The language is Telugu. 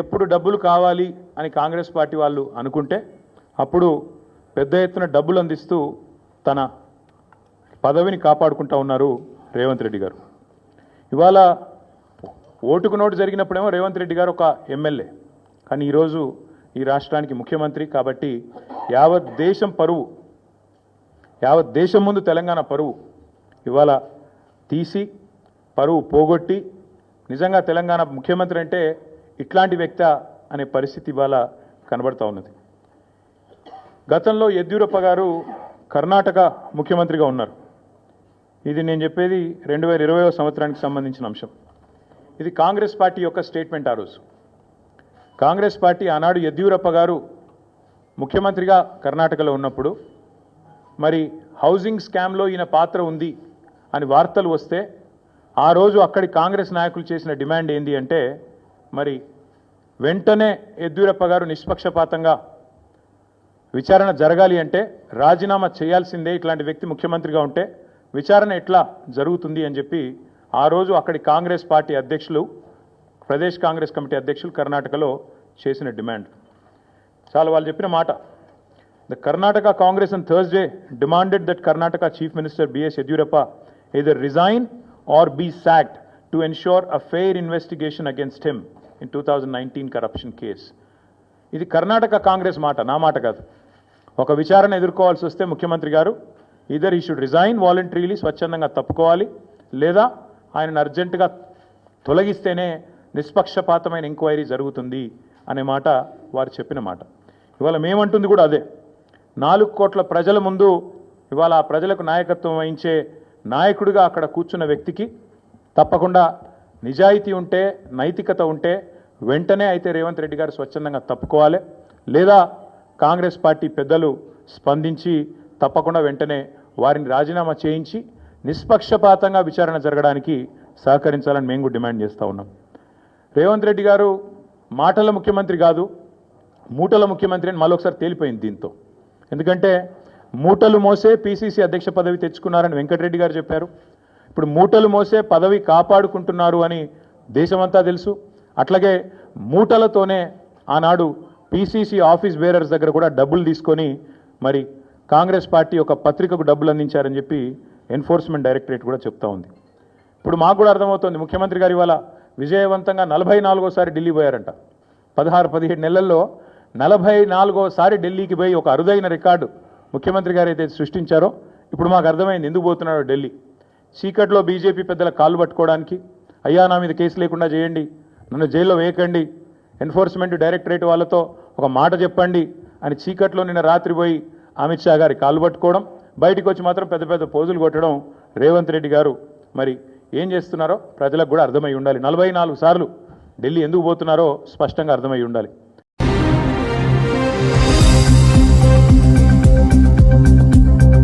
ఎప్పుడు డబ్బులు కావాలి అని కాంగ్రెస్ పార్టీ వాళ్ళు అనుకుంటే అప్పుడు పెద్ద ఎత్తున డబ్బులు అందిస్తూ తన పదవిని కాపాడుకుంటూ ఉన్నారు రేవంత్ రెడ్డి గారు. ఇవాళ ఓటుకు నోటు జరిగినప్పుడేమో రేవంత్ రెడ్డి గారు ఒక ఎమ్మెల్యే, కానీ ఈరోజు ఈ రాష్ట్రానికి ముఖ్యమంత్రి. కాబట్టి యావత్ దేశం పరువు, యావత్ దేశం ముందు తెలంగాణ పరువు ఇవాళ తీసి పరువు పోగొట్టి నిజంగా తెలంగాణ ముఖ్యమంత్రి అంటే ఇట్లాంటి వ్యక్తి అనే పరిస్థితి ఇవాళ కనబడతా ఉన్నది. గతంలో యడ్యూరప్ప గారు కర్ణాటక ముఖ్యమంత్రిగా ఉన్నారు. ఇది నేను చెప్పేది 2020వ సంవత్సరానికి సంబంధించిన అంశం. ఇది కాంగ్రెస్ పార్టీ యొక్క స్టేట్మెంట్. ఆ రోజు కాంగ్రెస్ పార్టీ ఆనాడు యడ్యూరప్ప గారు ముఖ్యమంత్రిగా కర్ణాటకలో ఉన్నప్పుడు మరి హౌసింగ్ స్కామ్లో ఈయన పాత్ర ఉంది అని వార్తలు వస్తే ఆ రోజు అక్కడి కాంగ్రెస్ నాయకులు చేసిన డిమాండ్ ఏంది అంటే మరి వెంటనే యడ్యూరప్ప గారు నిష్పక్షపాతంగా విచారణ జరగాలి అంటే రాజీనామా చేయాల్సిందే, ఇట్లాంటి వ్యక్తి ముఖ్యమంత్రిగా ఉంటే విచారణ ఎట్లా జరుగుతుంది అని చెప్పి ఆ రోజు అక్కడి కాంగ్రెస్ పార్టీ అధ్యక్షులు, ప్రదేశ్ కాంగ్రెస్ కమిటీ అధ్యక్షులు కర్ణాటకలో చేసిన డిమాండ్ చాలా వాళ్ళు చెప్పిన మాట. The Karnataka Congress on Thursday demanded that Karnataka Chief Minister B.S. Yediyurappa either resign or be sacked to ensure a fair investigation against him in 2019 corruption case. ఇది కర్ణాటక కాంగ్రెస్ మాట, నా మాట కాదు. ఒక విచారణ ఎదుర్కోవాల్సి వస్తే ముఖ్యమంత్రి గారు ఈదర్ ఈ షుడ్ రిజైన్ వాలంటరీలీ, స్వచ్ఛందంగా తప్పుకోవాలి, లేదా ఆయనను అర్జెంటుగా తొలగిస్తేనే నిష్పక్షపాతమైన ఎంక్వైరీ జరుగుతుంది అనే మాట వారు చెప్పిన మాట. ఇవాళ మేమంటుంది కూడా అదే. 4 కోట్ల ప్రజల ముందు ఇవాళ ఆ ప్రజలకు నాయకత్వం వహించే నాయకుడిగా అక్కడ కూర్చున్న వ్యక్తికి తప్పకుండా నిజాయితీ ఉంటే, నైతికత ఉంటే వెంటనే అయితే రేవంత్ రెడ్డి గారు స్వచ్ఛందంగా తప్పుకోవాలి, లేదా కాంగ్రెస్ పార్టీ పెద్దలు స్పందించి తప్పకుండా వెంటనే వారిని రాజీనామా చేయించి నిష్పక్షపాతంగా విచారణ జరగడానికి సహకరించాలని మేము కూడా డిమాండ్ చేస్తూ ఉన్నాం. రేవంత్ రెడ్డి గారు మాటల ముఖ్యమంత్రి కాదు, మూటల ముఖ్యమంత్రి అని మళ్ళొకసారి తేలిపోయింది దీంతో. ఎందుకంటే మూటలు మోసే పిసిసి అధ్యక్ష పదవి తెచ్చుకున్నారని వెంకటరెడ్డి గారు చెప్పారు. ఇప్పుడు మూటలు మోసే పదవి కాపాడుకుంటున్నారు అని దేశమంతా తెలుసు. అట్లాగే మూటలతోనే ఆనాడు పిసిసి ఆఫీస్ బేరర్స్ దగ్గర కూడా డబ్బులు తీసుకొని మరి కాంగ్రెస్ పార్టీ ఒక పత్రికకు డబ్బులు అందించారని చెప్పి ఎన్ఫోర్స్మెంట్ డైరెక్టరేట్ కూడా చెప్తా ఉంది. ఇప్పుడు మాకు కూడా అర్థమవుతోంది, ముఖ్యమంత్రి గారు ఇవాళ విజయవంతంగా 44సారి ఢిల్లీ పోయారంట. 16-17 నెలల్లో 44సారి ఢిల్లీకి పోయి ఒక అరుదైన రికార్డు ముఖ్యమంత్రి గారు అయితే సృష్టించారో ఇప్పుడు మాకు అర్థమైంది ఎందుకు పోతున్నాడో ఢిల్లీ. చీకట్లో బీజేపీ పెద్దల కాళ్ళు పట్టుకోవడానికి, అయ్యా నా మీద కేసు లేకుండా చేయండి, నన్ను జైల్లో వేయకండి, ఎన్ఫోర్స్మెంట్ డైరెక్టరేట్ వాళ్ళతో ఒక మాట చెప్పండి అని చీకట్లో నిన్న రాత్రి పోయి అమిత్ షా గారి కాళ్ళు పట్టుకోవడం, బయటికి వచ్చి మాత్రం పెద్ద పెద్ద పోజులు కొట్టడం రేవంత్ రెడ్డి గారు మరి ఏం చేస్తున్నారో ప్రజలకు కూడా అర్థమై ఉండాలి. 44 సార్లు ఢిల్లీ ఎందుకు పోతున్నారో స్పష్టంగా అర్థమై ఉండాలి.